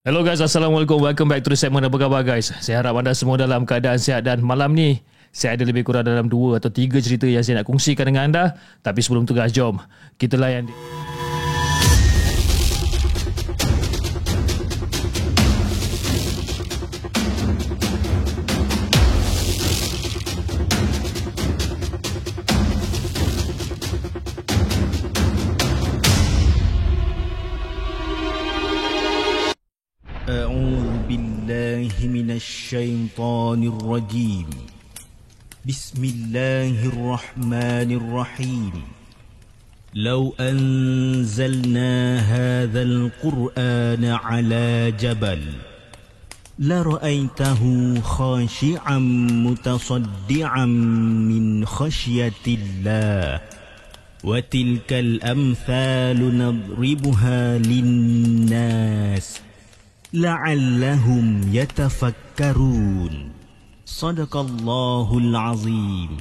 Hello guys, Assalamualaikum. Welcome back to the segment. Apa khabar guys? Saya harap anda semua dalam keadaan sihat dan malam ni saya ada lebih kurang dalam 2 atau 3 cerita yang saya nak kongsikan dengan anda. Tapi sebelum tu guys, jom kita layan dia. أعوذ بالله من الشيطان الرجيم بسم الله الرحمن الرحيم لو أنزلنا هذا القرآن على جبل لرأيته خاشعا متصدعا من خشية الله وتلك الأمثال نضربها للناس لعلهم يتفكرون صدق الله العظيم.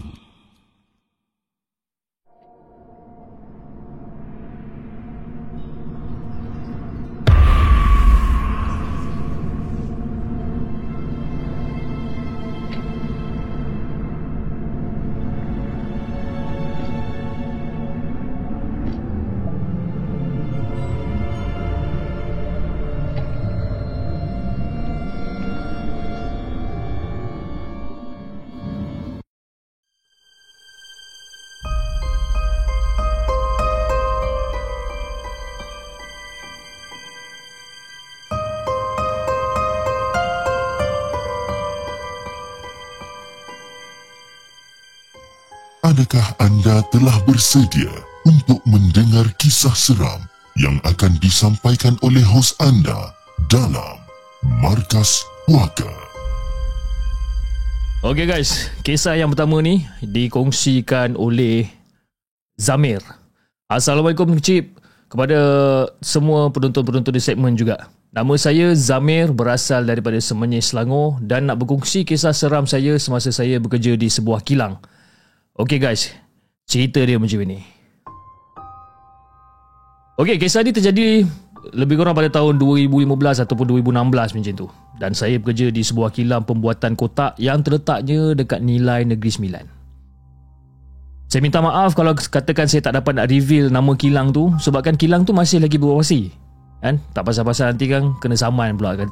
Adakah anda telah bersedia untuk mendengar kisah seram yang akan disampaikan oleh hos anda dalam Markas Puaka? Okay guys, kisah yang pertama ni dikongsikan oleh Zamir. Assalamualaikum Cip, kepada semua penonton-penonton di segmen juga. Nama saya Zamir, berasal daripada Semenyih, Selangor dan nak berkongsi kisah seram saya semasa saya bekerja di sebuah kilang. Okay guys, cerita dia macam ni. Okay, kisah ni terjadi lebih kurang pada tahun 2015 ataupun 2016 macam tu. Dan saya bekerja di sebuah kilang pembuatan kotak yang terletaknya dekat Nilai Negeri Sembilan. Saya minta maaf kalau katakan saya tak dapat nak reveal nama kilang tu, sebabkan kilang tu masih lagi beroperasi. Kan? Tak pasal-pasal nanti kan kena saman pula kan.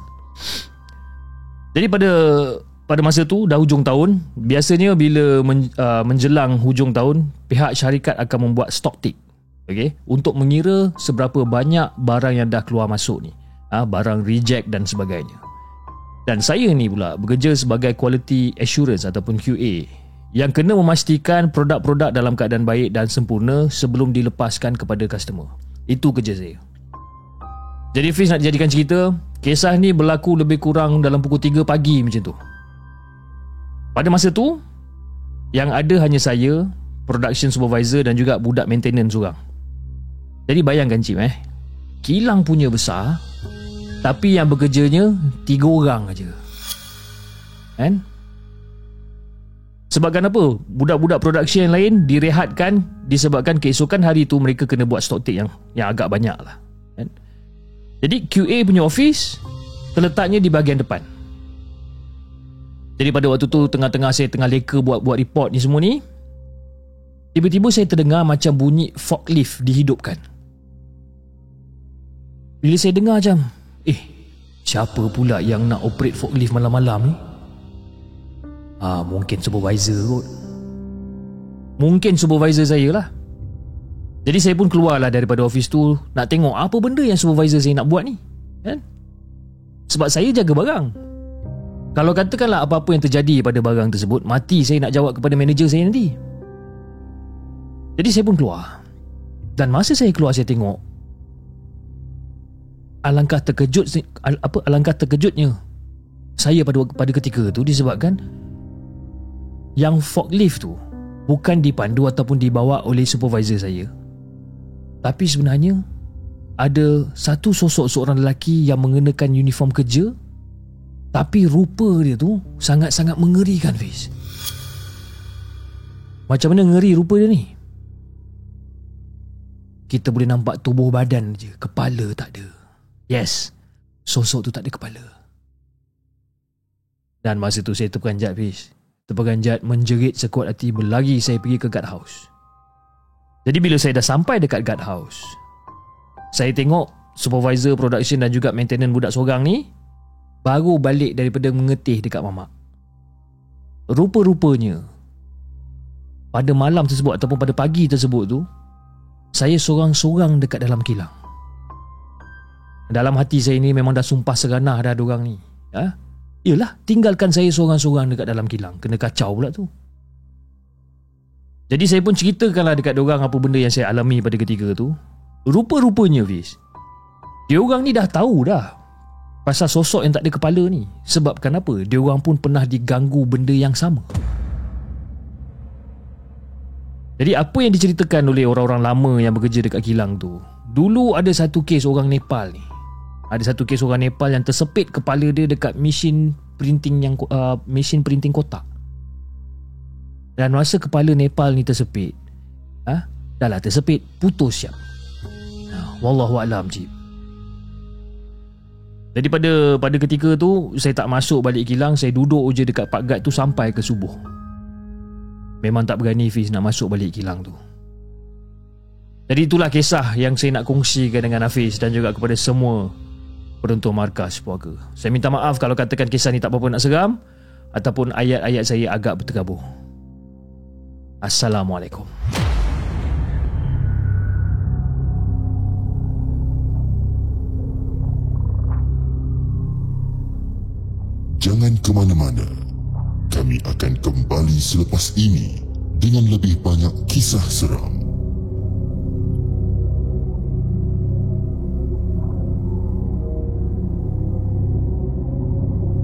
Jadi pada masa tu dah hujung tahun, biasanya bila menjelang hujung tahun, pihak syarikat akan membuat stock take, okay, untuk mengira seberapa banyak barang yang dah keluar masuk ni, barang reject dan sebagainya. Dan saya ni pula bekerja sebagai quality assurance ataupun QA yang kena memastikan produk-produk dalam keadaan baik dan sempurna sebelum dilepaskan kepada customer. Itu kerja saya. Jadi Fiz, nak dijadikan cerita, kisah ni berlaku lebih kurang dalam pukul 3 pagi macam tu. Pada masa tu, yang ada hanya saya, production supervisor dan juga budak maintenance seorang. Jadi bayangkan Cip, kilang punya besar, tapi yang bekerjanya 3 orang aja. Kan? Sebabkan apa? Budak-budak production yang lain direhatkan disebabkan keesokan hari tu mereka kena buat stock take yang agak banyak lah. Kan? Jadi QA punya office terletaknya di bahagian depan. Jadi pada waktu tu tengah-tengah saya tengah leka buat report ni semua ni, tiba-tiba saya terdengar macam bunyi forklift dihidupkan. Bila saya dengar macam, siapa pula yang nak operate forklift malam-malam ni? Mungkin supervisor kot. Mungkin supervisor saya lah. Jadi saya pun keluarlah daripada office tu nak tengok apa benda yang supervisor saya nak buat ni, kan? Sebab saya jaga barang. Kalau katakanlah apa-apa yang terjadi pada barang tersebut, mati saya nak jawab kepada manager saya nanti. Jadi saya pun keluar. Dan masa saya keluar, saya tengok, alangkah terkejutnya saya pada ketika tu, disebabkan yang forklift tu bukan dipandu ataupun dibawa oleh supervisor saya, tapi sebenarnya ada satu sosok seorang lelaki yang mengenakan uniform kerja, tapi rupa dia tu sangat-sangat mengerikan, Fiz. Macam mana ngeri rupa dia ni? Kita boleh nampak tubuh badan je, kepala tak ada. Yes, sosok tu tak ada kepala. Dan masa tu saya terperanjat, Fiz. Terperanjat, menjerit sekuat hati, berlari saya pergi ke guard house. Jadi bila saya dah sampai dekat guard house, saya tengok supervisor production dan juga maintenance budak seorang ni baru balik daripada mengetih dekat mamak. Rupa-rupanya pada malam tersebut ataupun pada pagi tersebut tu, saya sorang-sorang dekat dalam kilang. Dalam hati saya ni memang dah sumpah seranah dah diorang ni. Yelah, tinggalkan saya sorang-sorang dekat dalam kilang. Kena kacau pula tu. Jadi saya pun ceritakanlah dekat diorang apa benda yang saya alami pada ketika tu. Rupa-rupanya, Fiz, diorang ni dah tahu dah pasal sosok yang tak ada kepala ni. Sebabkan apa? Diorang pun pernah diganggu benda yang sama. Jadi apa yang diceritakan oleh orang-orang lama yang bekerja dekat kilang tu, dulu ada satu kes orang Nepal ni. Ada satu kes orang Nepal yang tersepit kepala dia dekat mesin printing kotak. Dan masa kepala Nepal ni tersepit, dah lah tersepit, putus siap. Wallahualam, Cip. Jadi pada ketika tu saya tak masuk balik kilang, saya duduk je dekat Pak Guard tu sampai ke subuh. Memang tak berani, Fiz, nak masuk balik kilang tu. Jadi itulah kisah yang saya nak kongsikan dengan Hafiz dan juga kepada semua penonton Markas Puaka. Saya minta maaf kalau katakan kisah ni tak apa-apa nak seram ataupun ayat-ayat saya agak berterabur. Assalamualaikum. Jangan ke mana-mana. Kami akan kembali selepas ini dengan lebih banyak kisah seram.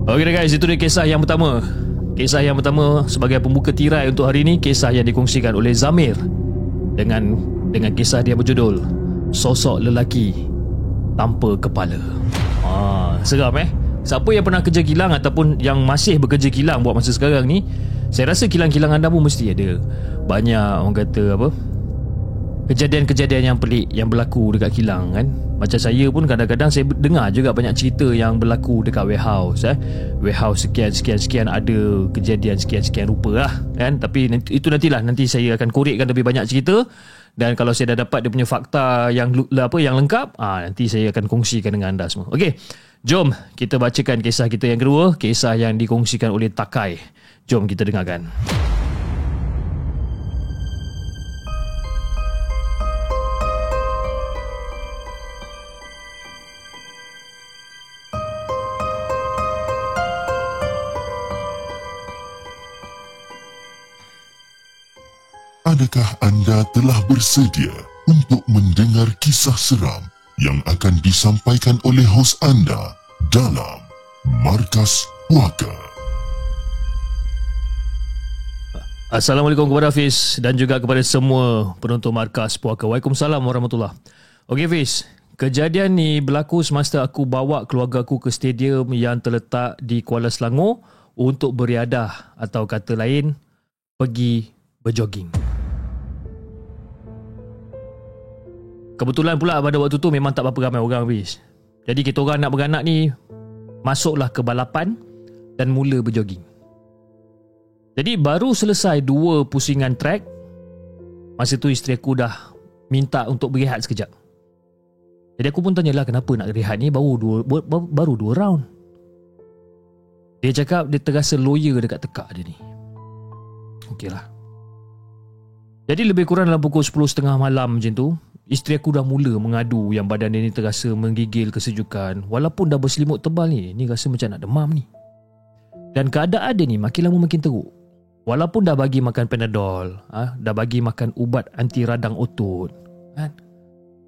Okey guys, itu dia kisah yang pertama. Kisah yang pertama sebagai pembuka tirai untuk hari ini, kisah yang dikongsikan oleh Zamir dengan kisah dia berjudul Sosok Lelaki Tanpa Kepala. Seram Siapa yang pernah kerja kilang ataupun yang masih bekerja kilang buat masa sekarang ni, saya rasa kilang-kilang anda pun mesti ada banyak orang kata apa, kejadian-kejadian yang pelik yang berlaku dekat kilang kan. Macam saya pun kadang-kadang saya dengar juga banyak cerita yang berlaku dekat warehouse. Warehouse sekian ada kejadian sekian rupa lah kan. Tapi nanti saya akan korekkan lebih banyak cerita. Dan kalau saya dah dapat dia punya fakta yang lengkap, nanti saya akan kongsikan dengan anda semua. Okey, jom kita bacakan kisah kita yang kedua. Kisah yang dikongsikan oleh Takai. Jom kita dengarkan. Adakah anda telah bersedia untuk mendengar kisah seram yang akan disampaikan oleh hos anda dalam Markas Puaka? Assalamualaikum kepada Hafiz dan juga kepada semua penonton Markas Puaka. Waalaikumsalam warahmatullahi. Okey Hafiz, kejadian ni berlaku semasa aku bawa keluarga aku ke stadium yang terletak di Kuala Selangor untuk beriadah atau kata lain pergi berjoging. Kebetulan pula pada waktu tu memang tak berapa ramai orang, Hafiz. Jadi kita orang nak beranak ni masuklah ke balapan dan mula berjoging. Jadi baru selesai 2 pusingan track, masa tu isteri aku dah minta untuk berehat sekejap. Jadi aku pun tanyalah kenapa nak rehat ni, baru 2 round. Dia cakap dia terasa lawyer dekat tekak dia ni. Okeylah. Jadi lebih kurang dalam pukul 10.30 malam macam tu, isteri aku dah mula mengadu yang badan dia ni terasa menggigil kesejukan. Walaupun dah berselimut tebal ni rasa macam nak demam ni. Dan keadaan dia ni makin lama makin teruk. Walaupun dah bagi makan Panadol, dah bagi makan ubat anti radang otot,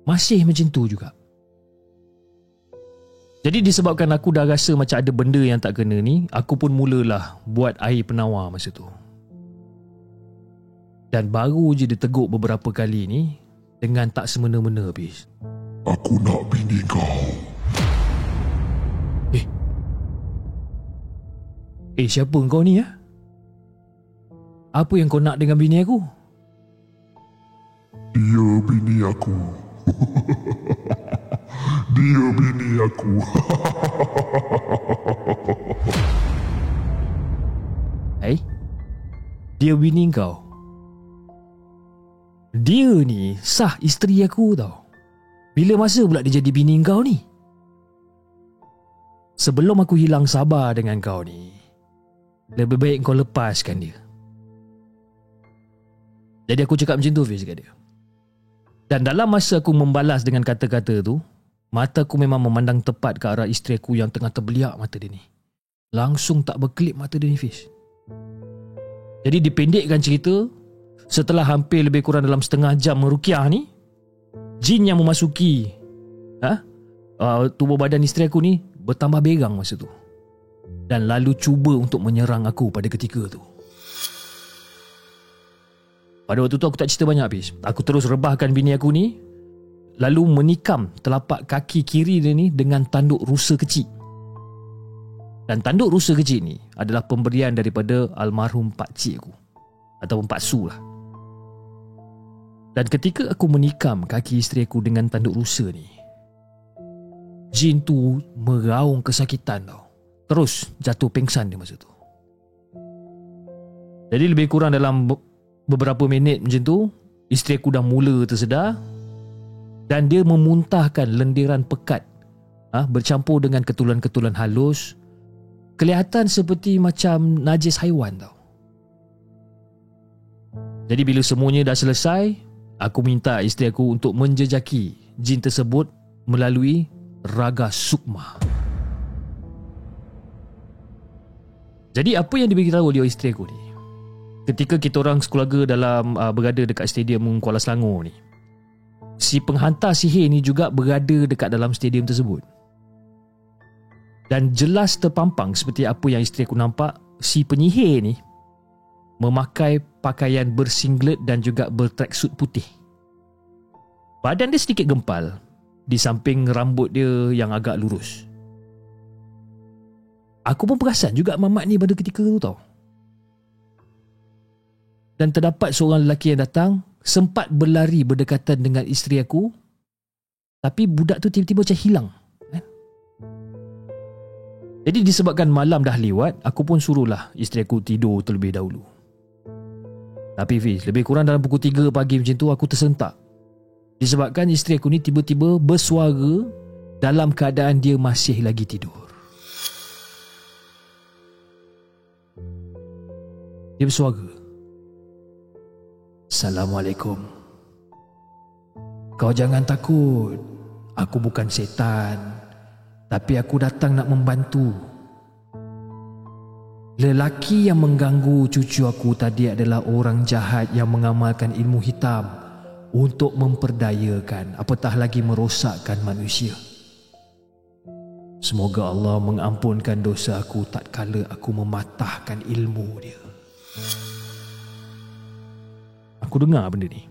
masih macam tu juga. Jadi disebabkan aku dah rasa macam ada benda yang tak kena ni, aku pun mulalah buat air penawar masa tu. Dan baru je diteguk beberapa kali ni dengan tak semena-mena, habis. Aku nak bini kau. Siapa kau ni ya? Apa yang kau nak dengan bini aku? Dia bini aku. Dia bini aku. Dia bini kau. Dia ni sah isteri aku tau. Bila masa pula dia jadi bini kau ni? Sebelum aku hilang sabar dengan kau ni, lebih baik kau lepaskan dia. Jadi aku cakap macam tu Fiz kat dia. Dan dalam masa aku membalas dengan kata-kata tu, mata aku memang memandang tepat ke arah isteri aku yang tengah terbeliak mata dia ni. Langsung tak berkelip mata dia ni Fiz. Jadi dipendekkan cerita, setelah hampir lebih kurang dalam setengah jam merukiah ni, jin yang memasuki tubuh badan isteri aku ni bertambah berang masa tu. Dan lalu cuba untuk menyerang aku pada ketika tu. Pada waktu tu aku tak cerita banyak habis. Aku terus rebahkan bini aku ni, lalu menikam telapak kaki kiri dia ni dengan tanduk rusa kecil. Dan tanduk rusa kecil ni adalah pemberian daripada almarhum pakcik aku, ataupun Pak Su lah. Dan ketika aku menikam kaki isteri aku dengan tanduk rusa ni, jin tu meraung kesakitan tau. Terus jatuh pingsan dia masa tu. Jadi lebih kurang dalam beberapa minit macam tu, isteri aku dah mula tersedar dan dia memuntahkan lendiran pekat bercampur dengan ketulan-ketulan halus. Kelihatan seperti macam najis haiwan tau. Jadi bila semuanya dah selesai, aku minta isteri aku untuk menjejaki jin tersebut melalui raga sukma. Jadi apa yang diberitahu oleh isteri aku ni, ketika kita orang sekeluarga dalam berada dekat stadium Kuala Selangor ni, si penghantar sihir ni juga berada dekat dalam stadium tersebut. Dan jelas terpampang seperti apa yang isteri aku nampak, si penyihir ni memakai pakaian bersinglet dan juga bertracksuit putih. Badan dia sedikit gempal, di samping rambut dia yang agak lurus. Aku pun perasan juga mamat ni pada ketika tu tau. Dan terdapat seorang lelaki yang datang, sempat berlari berdekatan dengan isteri aku, tapi budak tu tiba-tiba macam hilang. Jadi disebabkan malam dah lewat, aku pun suruhlah isteri aku tidur terlebih dahulu. Tapi Fiz, lebih kurang dalam pukul 3 pagi macam tu aku tersentak. Disebabkan isteri aku ni tiba-tiba bersuara dalam keadaan dia masih lagi tidur. Dia bersuara, "Assalamualaikum. Kau jangan takut. Aku bukan setan. Tapi aku datang nak membantu. Lelaki yang mengganggu cucu aku tadi adalah orang jahat yang mengamalkan ilmu hitam untuk memperdayakan, apatah lagi merosakkan manusia. Semoga Allah mengampunkan dosa aku tatkala aku mematahkan ilmu dia." Aku dengar benda ni.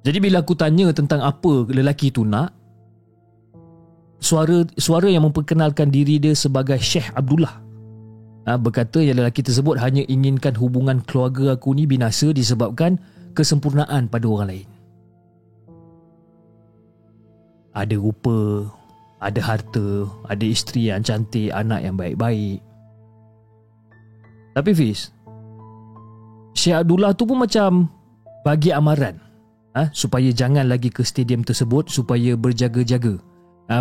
Jadi bila aku tanya tentang apa lelaki tu nak, Suara yang memperkenalkan diri dia sebagai Syekh Abdullah berkata yang lelaki tersebut hanya inginkan hubungan keluarga aku ni binasa disebabkan kesempurnaan pada orang lain. Ada rupa, ada harta, ada isteri yang cantik, anak yang baik-baik. Tapi Fiz, Syekh Abdullah tu pun macam bagi amaran supaya jangan lagi ke stadium tersebut, supaya berjaga-jaga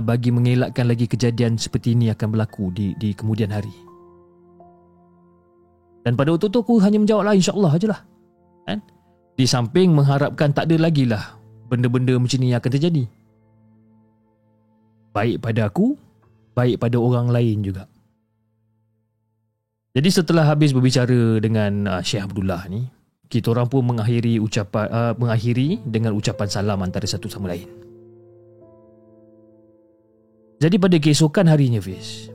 bagi mengelakkan lagi kejadian seperti ini akan berlaku di kemudian hari. Dan pada waktu tu aku hanya menjawablah insya-Allah ajalah. Di samping mengharapkan tak ada lagi lah benda-benda macam ni yang akan terjadi. Baik pada aku, baik pada orang lain juga. Jadi setelah habis berbicara dengan Syekh Abdullah ni, kita orang pun mengakhiri dengan ucapan salam antara satu sama lain. Jadi pada keesokan harinya Fiz,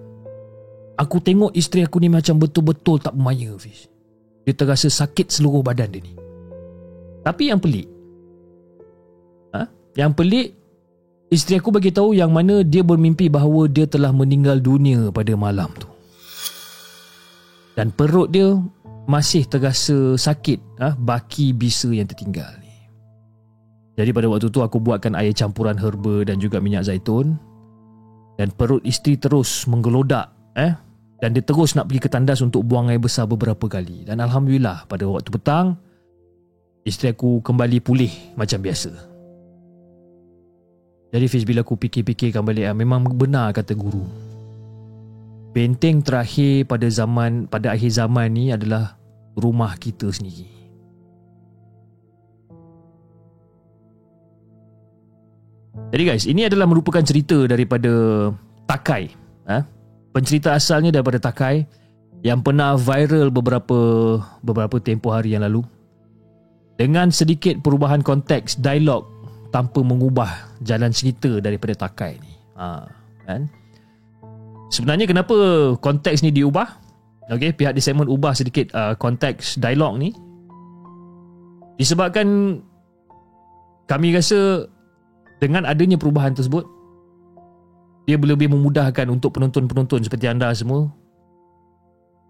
aku tengok isteri aku ni macam betul-betul tak bermaya Fiz. Dia terasa sakit seluruh badan dia ni. Tapi yang pelik, isteri aku bagi tahu yang mana dia bermimpi bahawa dia telah meninggal dunia pada malam tu. Dan perut dia masih terasa sakit, baki bisa yang tertinggal ni. Jadi pada waktu tu aku buatkan air campuran herba dan juga minyak zaitun. Dan perut isteri terus menggelodak dan dia terus nak pergi ke tandas untuk buang air besar beberapa kali. Dan Alhamdulillah pada waktu petang, isteri aku kembali pulih macam biasa. Jadi Fiz, bila aku fikir-fikirkan balik, memang benar kata guru. Benteng terakhir pada akhir zaman ni adalah rumah kita sendiri. Jadi guys, ini adalah merupakan cerita daripada Takai. Pencerita asalnya daripada Takai yang pernah viral beberapa tempoh hari yang lalu, dengan sedikit perubahan konteks dialog tanpa mengubah jalan cerita daripada Takai ni. Kan? Sebenarnya kenapa konteks ni diubah? Okey, pihak di segmen ubah sedikit konteks dialog ni disebabkan kami rasa dengan adanya perubahan tersebut, dia lebih memudahkan untuk penonton-penonton seperti anda semua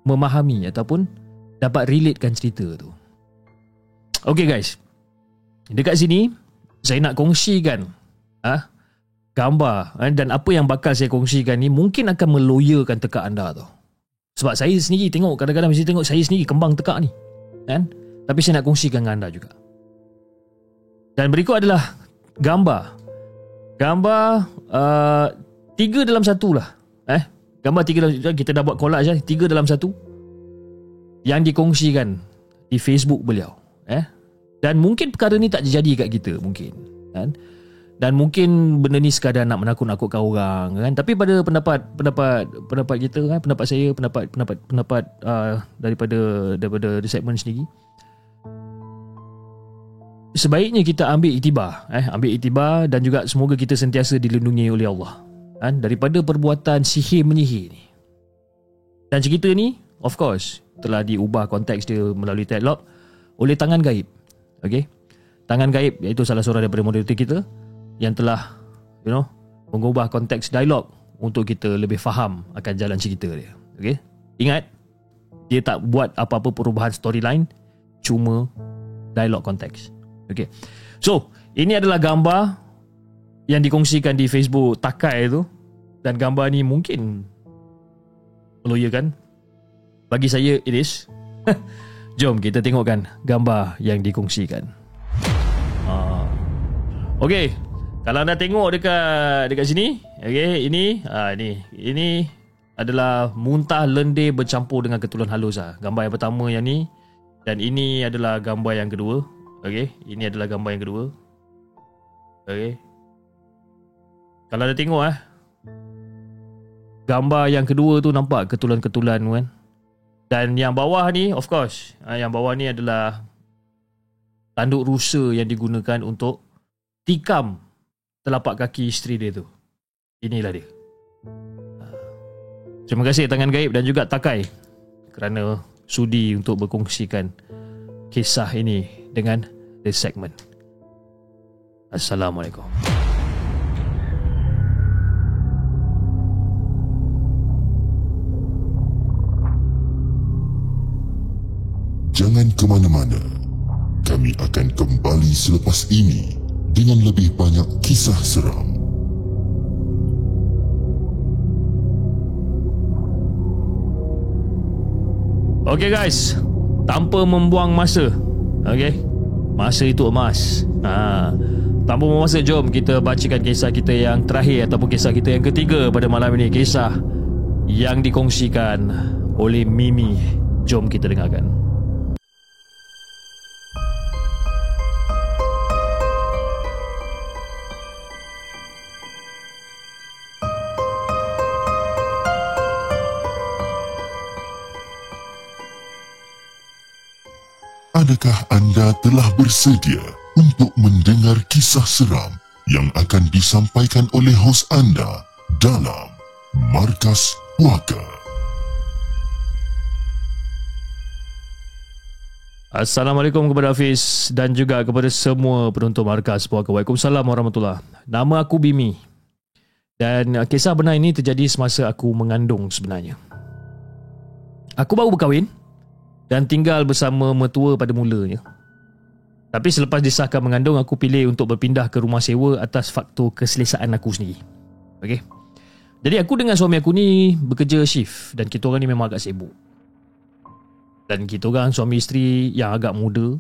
memahami ataupun dapat relatekan cerita tu. Okay guys, dekat sini saya nak kongsikan gambar dan apa yang bakal saya kongsikan ni mungkin akan meloyakan tekak anda tu. Sebab saya sendiri tengok, kadang-kadang mesti tengok saya sendiri kembang tekak ni kan? Tapi saya nak kongsikan dengan anda juga. Dan berikut adalah gambar 3 dalam 1 lah. Gambar 3 dalam 1, kita dah buat collage 3 dalam 1 yang dikongsikan di Facebook beliau. Dan mungkin perkara ni tak terjadi kat kita mungkin kan? Dan mungkin benda ni sekadar nak menakut-nakutkan orang kan? Tapi pada pendapat kita kan, pendapat saya, pendapat daripada segmen sendiri, sebaiknya kita ambil iktibar dan juga semoga kita sentiasa dilindungi oleh Allah kan, daripada perbuatan sihir menyihir ni. Dan cerita ni of course telah diubah konteks dia melalui dialog oleh tangan gaib. Okey, tangan gaib iaitu salah seorang daripada moderator kita yang telah mengubah konteks dialog untuk kita lebih faham akan jalan cerita dia. Okey, ingat, dia tak buat apa-apa perubahan storyline, cuma dialog konteks. Okay. So, ini adalah gambar yang dikongsikan di Facebook Takai tu. Dan gambar ni mungkin meloyakan. Bagi saya, it is. Jom kita tengokkan gambar yang dikongsikan. Okay. Kalau anda tengok dekat sini, okay, ini adalah muntah lendir bercampur dengan ketulan halus gambar yang pertama yang ni. Dan ini adalah gambar yang kedua. Okey, ini adalah gambar yang kedua. Okey. Kalau anda tengok gambar yang kedua tu nampak ketulan-ketulan kan. Dan yang bawah ni of course, yang bawah ni adalah tanduk rusa yang digunakan untuk tikam telapak kaki isteri dia tu. Inilah dia. Terima kasih tangan gaib dan juga Takai kerana sudi untuk berkongsikan kisah ini dengan The Segment. Assalamualaikum. Jangan ke mana-mana. Kami akan kembali selepas ini dengan lebih banyak kisah seram. Okay guys, tanpa membuang masa, okay, masa itu emas. Tanpa membuang masa, jom kita bacakan kisah kita yang terakhir ataupun kisah kita yang ketiga pada malam ini. Kisah yang dikongsikan oleh Mimi. Jom kita dengarkan. Adakah anda telah bersedia untuk mendengar kisah seram yang akan disampaikan oleh hos anda dalam Markas Puaka? Assalamualaikum kepada Hafiz dan juga kepada semua penonton Markas Puaka. Waalaikumsalam warahmatullahi. Nama aku Bimi. Dan kisah benar ini terjadi semasa aku mengandung sebenarnya. Aku baru berkahwin dan tinggal bersama mertua pada mulanya. Tapi selepas disahkan mengandung, aku pilih untuk berpindah ke rumah sewa atas faktor keselesaan aku sendiri. Okey. Jadi aku dengan suami aku ni bekerja shift dan kita orang ni memang agak sibuk. Dan kita orang suami isteri yang agak muda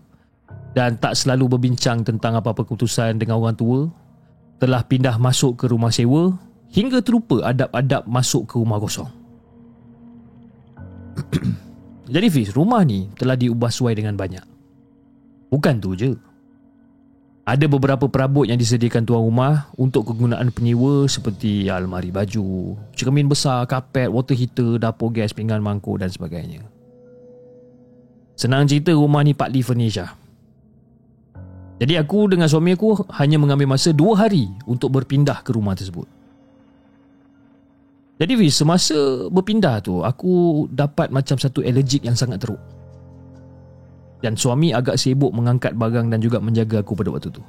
dan tak selalu berbincang tentang apa-apa keputusan dengan orang tua, telah pindah masuk ke rumah sewa hingga terlupa adab-adab masuk ke rumah kosong. Jadi Fiz, rumah ni telah diubah sesuai dengan banyak. Bukan tu je. Ada beberapa perabot yang disediakan tuan rumah untuk kegunaan penyewa seperti almari baju, cermin besar, kapet, water heater, dapur gas, pinggan mangkuk dan sebagainya. Senang cerita, rumah ni partly furnished lah. Jadi aku dengan suami aku hanya mengambil masa 2 hari untuk berpindah ke rumah tersebut. Jadi Fiz, semasa berpindah tu, aku dapat macam satu allergic yang sangat teruk. Dan suami agak sibuk mengangkat barang dan juga menjaga aku pada waktu tu.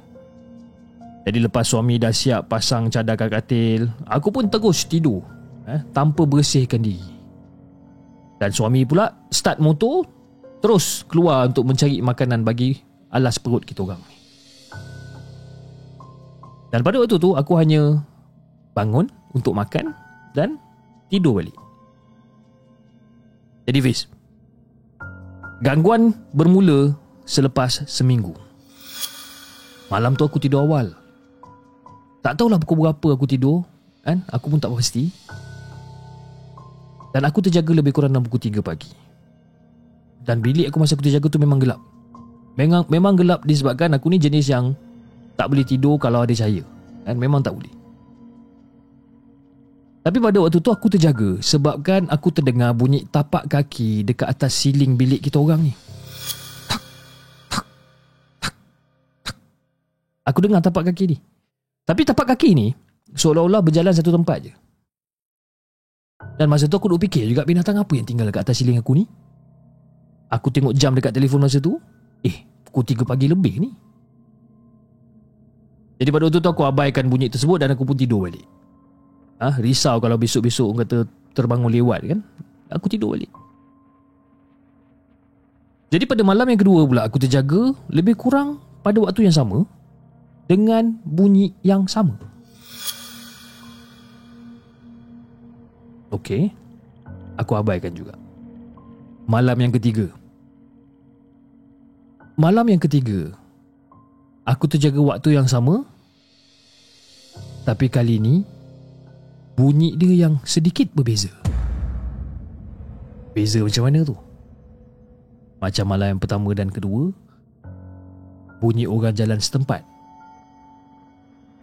Jadi lepas suami dah siap pasang cadar katil, aku pun terus tidur tanpa bersihkan diri. Dan suami pula start motor, terus keluar untuk mencari makanan bagi alas perut kita orang. Dan pada waktu tu aku hanya bangun untuk makan dan tidur balik. Jadi Fiz, gangguan bermula selepas seminggu. Malam tu aku tidur awal. Tak tahulah pukul berapa aku tidur kan? Aku pun tak pasti. Dan aku terjaga lebih kurang dalam pukul 3 pagi. Dan bilik aku masa aku terjaga tu memang gelap. Memang gelap disebabkan aku ni jenis yang tak boleh tidur kalau ada cahaya kan? Memang tak boleh. Tapi pada waktu tu aku terjaga sebabkan aku terdengar bunyi tapak kaki dekat atas siling bilik kita orang ni. Tak, tak, tak, tak. Aku dengar tapak kaki ni. Tapi tapak kaki ni seolah-olah berjalan satu tempat je. Dan masa tu aku duk fikir juga, binatang apa yang tinggal dekat atas siling aku ni? Aku tengok jam dekat telefon masa tu. Pukul 3 pagi lebih ni. Jadi pada waktu tu aku abaikan bunyi tersebut dan aku pun tidur balik. Risau kalau besok-besok orang kata terbangun lewat kan. Aku tidur balik. Jadi pada malam yang kedua pula aku terjaga lebih kurang pada waktu yang sama dengan bunyi yang sama. Okey, aku abaikan juga. Malam yang ketiga. Aku terjaga waktu yang sama. Tapi kali ni bunyi dia yang sedikit berbeza. Beza macam mana tu? Macam malam yang pertama dan kedua, bunyi orang jalan setempat.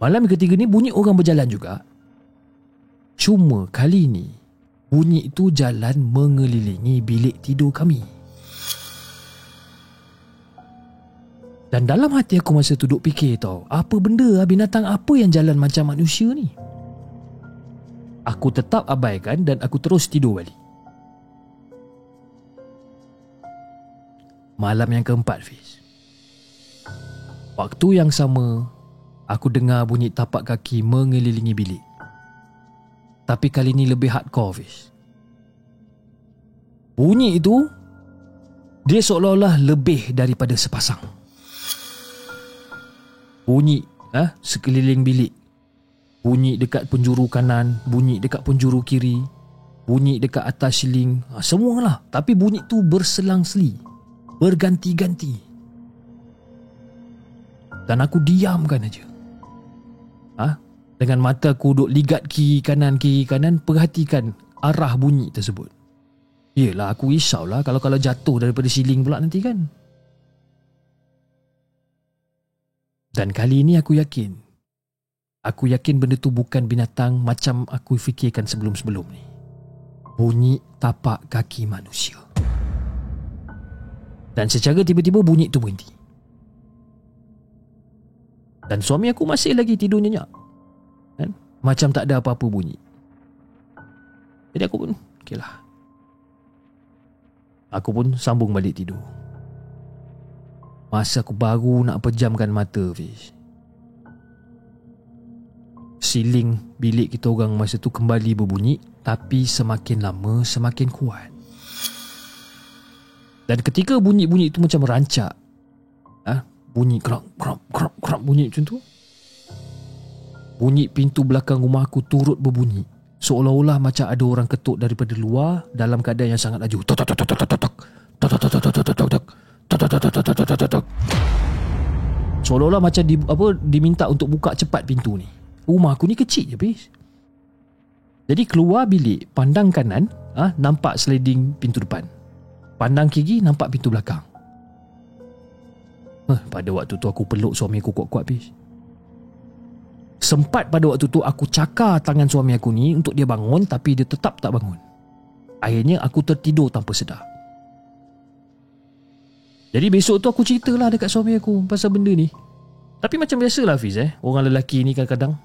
Malam yang ketiga ni bunyi orang berjalan juga. Cuma kali ni bunyi itu jalan mengelilingi bilik tidur kami. Dan dalam hati aku masa tu duk fikir tau, apa benda, binatang apa yang jalan macam manusia ni? Aku tetap abaikan dan aku terus tidur balik. Malam yang keempat, Fiz. Waktu yang sama, aku dengar bunyi tapak kaki mengelilingi bilik. Tapi kali ni lebih hardcore, Fiz. Bunyi itu, dia seolah-olah lebih daripada sepasang. Bunyi sekeliling bilik. Bunyi dekat penjuru kanan, bunyi dekat penjuru kiri, bunyi dekat atas siling, semualah. Tapi bunyi tu berselang-seli, berganti-ganti. Dan aku diamkan aja. Dengan mata aku duk ligat kiri kanan, perhatikan arah bunyi tersebut. Yelah, aku risaulah kalau jatuh daripada siling pula nanti kan. Dan kali ini aku yakin benda tu bukan binatang macam aku fikirkan sebelum-sebelum ni. Bunyi tapak kaki manusia. Dan secara tiba-tiba bunyi tu berhenti. Dan suami aku masih lagi tidur nyenyak kan? Macam tak ada apa-apa bunyi. Jadi aku pun okeylah. Aku pun sambung balik tidur. Masa aku baru nak pejamkan mata, Fiz, siling bilik kita orang masa tu kembali berbunyi, tapi semakin lama semakin kuat. Dan ketika bunyi-bunyi itu macam merancak, bunyi krap bunyi macam tu. Bunyi pintu belakang rumah aku turut berbunyi Seolah-olah macam ada orang ketuk daripada luar dalam keadaan yang sangat laju. Tok tok tok tok tok tok tok. Tok tok tok tok tok tok tok. Tok tok tok tok tok tok tok. Seolah-olah macam diminta untuk buka cepat pintu ni. Rumah aku ni kecil je, bis. Jadi keluar bilik, pandang kanan, nampak sliding pintu depan. Pandang kiri, nampak pintu belakang. Pada waktu tu aku peluk suami aku kuat-kuat, bis. Sempat pada waktu tu aku cakar tangan suami aku ni untuk dia bangun, tapi dia tetap tak bangun. Akhirnya aku tertidur tanpa sedar. Jadi besok tu aku ceritalah dekat suami aku pasal benda ni. Tapi macam biasalah Hafiz, orang lelaki ni kadang-kadang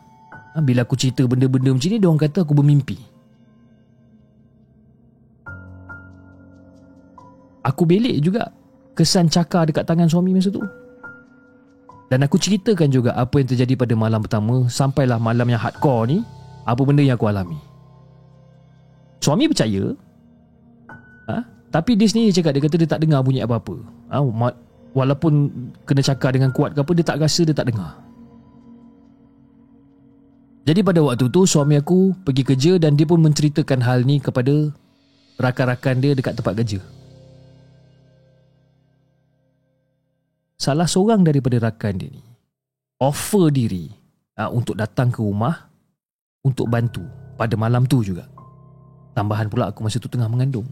bila aku cerita benda-benda macam ni, dia orang kata aku bermimpi. Aku belik juga kesan cakar dekat tangan suami masa tu. Dan aku ceritakan juga apa yang terjadi pada malam pertama sampailah malam yang hardcore ni, apa benda yang aku alami. Suami percaya, tapi dia sendiri cakap, dia kata dia tak dengar bunyi apa-apa. Walaupun kena cakar dengan kuat ke apa, dia tak rasa, dia tak dengar. Jadi pada waktu tu suami aku pergi kerja dan dia pun menceritakan hal ni kepada rakan-rakan dia dekat tempat kerja. Salah seorang daripada rakan dia ni offer diri untuk datang ke rumah untuk bantu pada malam tu juga. Tambahan pula aku masa tu tengah mengandung.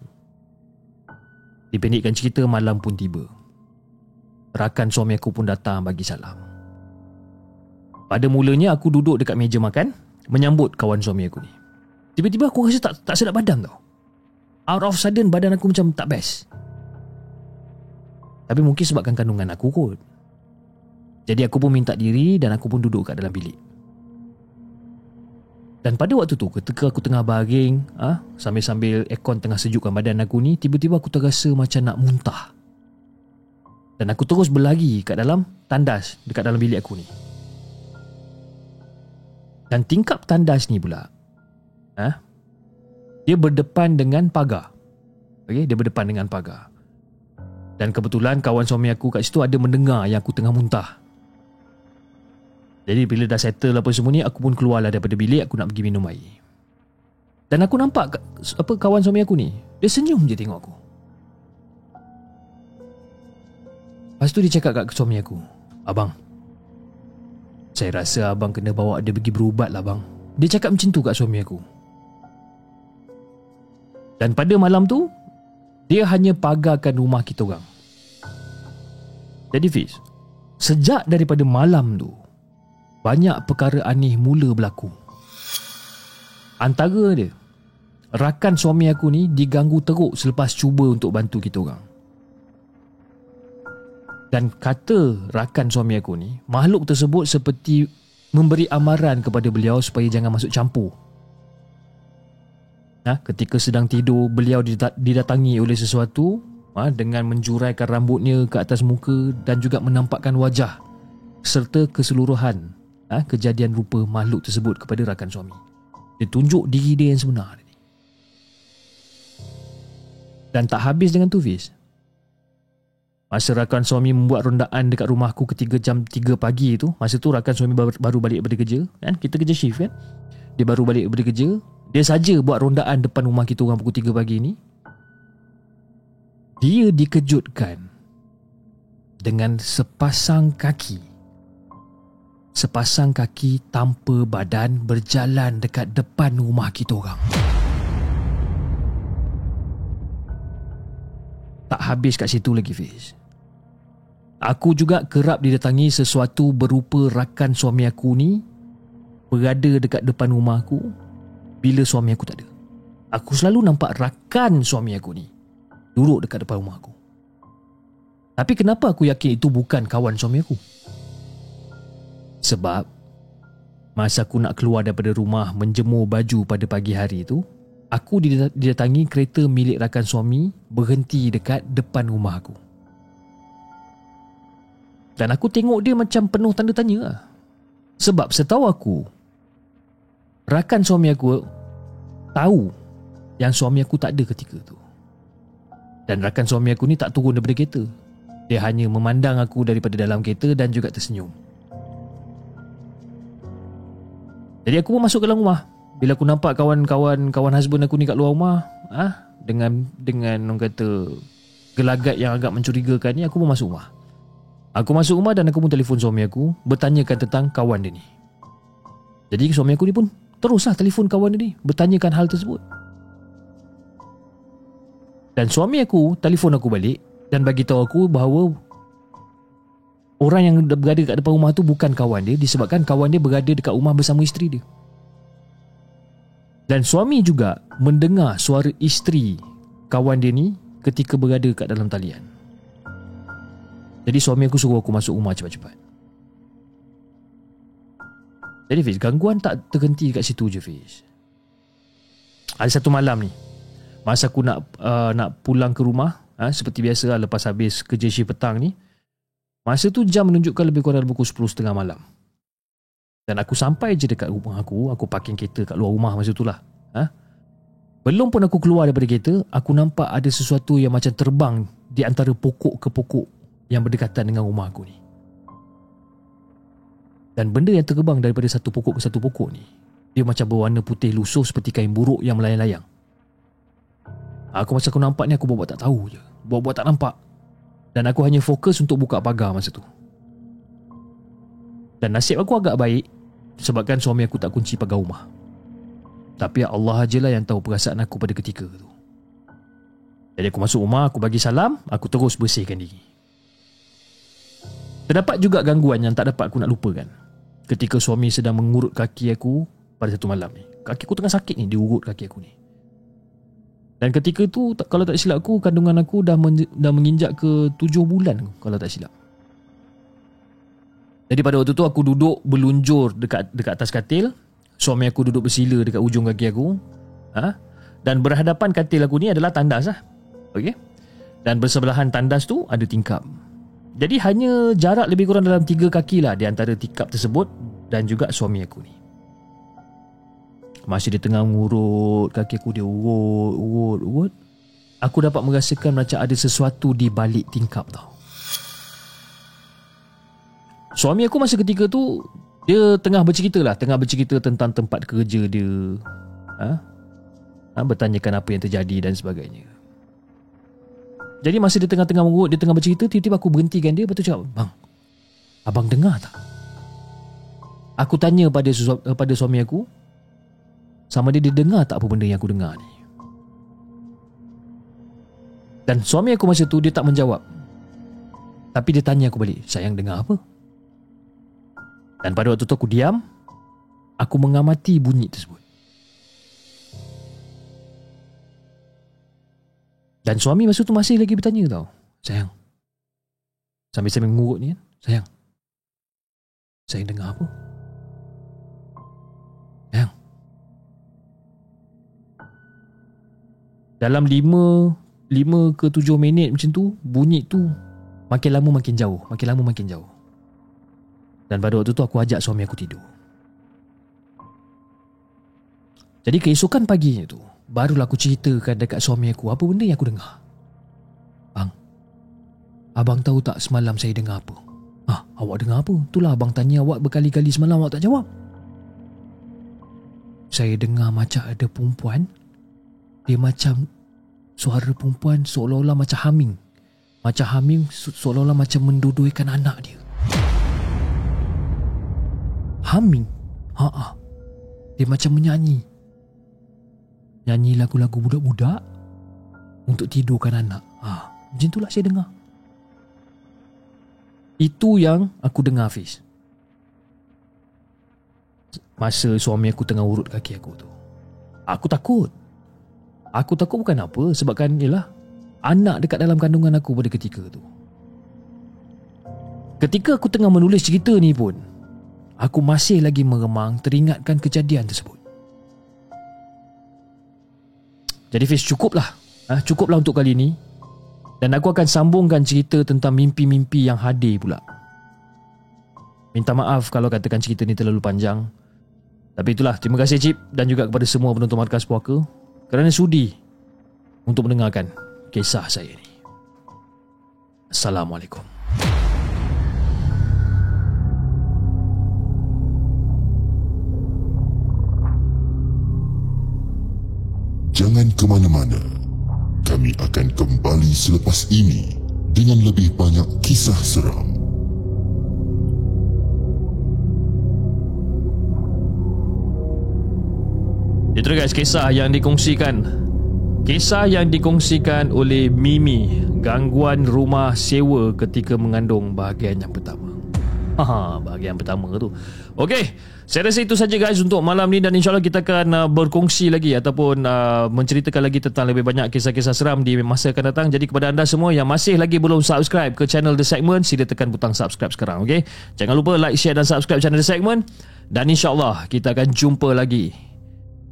Dipendekkan cerita, malam pun tiba. Rakan suami aku pun datang bagi salam. Pada mulanya aku duduk dekat meja makan menyambut kawan suami aku ni. Tiba-tiba aku rasa tak sedap badan tau. Out of sudden badan aku macam tak best. Tapi mungkin sebabkan kandungan aku kot. Jadi aku pun minta diri dan aku pun duduk kat dalam bilik. Dan pada waktu tu ketika aku tengah baring, sambil-sambil aircon tengah sejukkan badan aku ni, tiba-tiba aku terasa macam nak muntah. Dan aku terus berlari kat dalam tandas dekat dalam bilik aku ni. Dan tingkap tandas ni pula, dia berdepan dengan pagar. Okey, dia berdepan dengan pagar. Dan kebetulan kawan suami aku kat situ ada mendengar yang aku tengah muntah. Jadi bila dah settle apa semua ni, aku pun keluarlah daripada bilik, aku nak pergi minum air. Dan aku nampak kawan suami aku ni, dia senyum je tengok aku. Lepas tu dia cakap kat suami aku, "Abang, saya rasa abang kena bawa dia pergi berubat lah bang." Dia cakap macam tu kat suami aku. Dan pada malam tu, dia hanya pagarkan rumah kita orang. Jadi Fiz, sejak daripada malam tu, banyak perkara aneh mula berlaku. Antara dia, rakan suami aku ni diganggu teruk selepas cuba untuk bantu kita orang. Dan kata rakan suami aku ni, makhluk tersebut seperti memberi amaran kepada beliau supaya jangan masuk campur. Ketika sedang tidur, beliau didatangi oleh sesuatu dengan menjuraikan rambutnya ke atas muka dan juga menampakkan wajah serta keseluruhan kejadian rupa makhluk tersebut kepada rakan suami. Dia tunjuk diri dia yang sebenar. Dan tak habis dengan tu Fiz. Masa rakan suami membuat rondaan dekat rumahku ketika jam 3 pagi tu, masa tu rakan suami baru balik daripada kerja, kita kerja shift kan. Dia baru balik daripada kerja, dia saja buat rondaan depan rumah kita orang pukul 3 pagi ni. Dia dikejutkan dengan sepasang kaki tanpa badan berjalan dekat depan rumah kita orang. Tak habis kat situ lagi Fiz. Aku juga kerap didatangi sesuatu berupa rakan suami aku ni berada dekat depan rumah aku bila suami aku tak ada. Aku selalu nampak rakan suami aku ni duduk dekat depan rumah aku. Tapi kenapa aku yakin itu bukan kawan suami aku? Sebab masa aku nak keluar daripada rumah menjemur baju pada pagi hari tu, aku didatangi kereta milik rakan suami berhenti dekat depan rumah aku. Dan aku tengok dia macam penuh tanda tanya lah. Sebab setahu aku, rakan suami aku tahu yang suami aku tak ada ketika tu. Dan rakan suami aku ni tak turun daripada kereta. Dia hanya memandang aku daripada dalam kereta dan juga tersenyum. Jadi aku pun masuk ke dalam rumah bila aku nampak kawan husband aku ni kat luar rumah, dengan orang kata gelagat yang agak mencurigakan ni, aku pun masuk rumah. Aku masuk rumah dan aku pun telefon suami aku, bertanyakan tentang kawan dia ni. Jadi suami aku ni pun teruslah telefon kawan dia ni, bertanyakan hal tersebut. Dan suami aku telefon aku balik dan bagi tahu aku bahawa orang yang berada kat depan rumah tu bukan kawan dia, disebabkan kawan dia berada dekat rumah bersama isteri dia. Dan suami juga mendengar suara isteri kawan dia ni ketika berada kat dalam talian. Jadi suami aku suruh aku masuk rumah cepat-cepat. Jadi Fiz, gangguan tak terhenti kat situ je Fiz. Ada satu malam ni, masa aku nak pulang ke rumah, seperti biasa lepas habis kerja shift petang ni, masa tu jam menunjukkan lebih kurang pukul 10.30 malam. Dan aku sampai je dekat rumah aku parking kereta kat luar rumah masa tu lah. Belum pun aku keluar daripada kereta, aku nampak ada sesuatu yang macam terbang di antara pokok ke pokok yang berdekatan dengan rumah aku ni. Dan benda yang terbang daripada satu pokok ke satu pokok ni, dia macam berwarna putih lusuh seperti kain buruk yang melayang-layang. Aku masa aku nampak ni, aku buat tak tahu je, buat tak nampak. Dan aku hanya fokus untuk buka pagar masa tu. Dan nasib aku agak baik sebabkan suami aku tak kunci pagar rumah. Tapi Allah ajalah yang tahu perasaan aku pada ketika tu. Jadi aku masuk rumah, aku bagi salam, aku terus bersihkan diri. Terdapat juga gangguan yang tak dapat aku nak lupakan ketika suami sedang mengurut kaki aku pada satu malam ni. Kaki aku tengah sakit ni, dia urut kaki aku ni. Dan ketika tu, kalau tak silap aku, kandungan aku dah menginjak ke 7 bulan kalau tak silap. Jadi pada waktu tu aku duduk berlunjur dekat atas katil. Suami aku duduk bersila dekat ujung kaki aku. Dan berhadapan katil aku ni adalah tandas lah. Okey. Dan bersebelahan tandas tu ada tingkap. Jadi hanya jarak lebih kurang dalam 3 kaki lah di antara tingkap tersebut dan juga suami aku ni. Masa dia tengah mengurut kaki aku, dia urut, aku dapat merasakan macam ada sesuatu di balik tingkap tau. Suami aku masa ketika tu, dia tengah bercerita tentang tempat kerja dia. Bertanyakan apa yang terjadi dan sebagainya. Jadi masa dia tengah-tengah mengurut, dia tengah bercerita, tiba-tiba aku berhentikan dia. Lepas tu cakap, "Bang, abang dengar tak?" Aku tanya pada suami aku, sama dia dengar tak apa benda yang aku dengar ni. Dan suami aku masa tu dia tak menjawab. Tapi dia tanya aku balik, "Sayang dengar apa?" Dan pada waktu tu aku diam. Aku mengamati bunyi tersebut. Dan suami masa tu masih lagi bertanya tau, "Sayang," sambil mengurut ni kan, sayang dengar apa? Sayang." Dalam 5 ke 7 minit macam tu, bunyi tu makin lama makin jauh. Dan pada waktu tu aku ajak suami aku tidur. Jadi keesokan paginya tu, barulah aku ceritakan dekat suami aku apa benda yang aku dengar. "Bang, abang tahu tak semalam saya dengar apa?" "Awak dengar apa?" "Itulah abang tanya awak berkali-kali semalam, awak tak jawab." "Saya dengar macam ada perempuan. Dia macam suara perempuan seolah-olah macam humming. Macam humming seolah-olah macam menduduikan anak dia." "Humming?" "Dia macam menyanyi. Nyanyi lagu-lagu budak-budak untuk tidurkan anak." Macam itulah saya dengar. Itu yang aku dengar, Hafiz. Masa suami aku tengah urut kaki aku tu. Aku takut. Aku takut bukan apa, sebabkan ialah anak dekat dalam kandungan aku pada ketika tu. Ketika aku tengah menulis cerita ni pun, aku masih lagi meremang teringatkan kejadian tersebut. Jadi Fiz, cukuplah untuk kali ni. Dan aku akan sambungkan cerita tentang mimpi-mimpi yang hadir pula. Minta maaf kalau katakan cerita ni terlalu panjang. Tapi itulah, terima kasih Cip dan juga kepada semua penonton Markas Puaka kerana sudi untuk mendengarkan kisah saya ni. Assalamualaikum. Jangan ke mana-mana. Kami akan kembali selepas ini dengan lebih banyak kisah seram. Itu guys, kisah yang dikongsikan oleh Mimi, gangguan rumah sewa ketika mengandung bahagian yang pertama. Bahagian pertama tu. Okey, saya rasa itu saja guys untuk malam ni, dan insyaAllah kita akan berkongsi lagi ataupun menceritakan lagi tentang lebih banyak kisah-kisah seram di masa akan datang. Jadi kepada anda semua yang masih lagi belum subscribe ke channel The Segment, sila tekan butang subscribe sekarang. Okey, jangan lupa like, share dan subscribe channel The Segment, dan insyaAllah kita akan jumpa lagi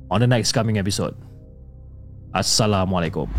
on the next coming episode. Assalamualaikum.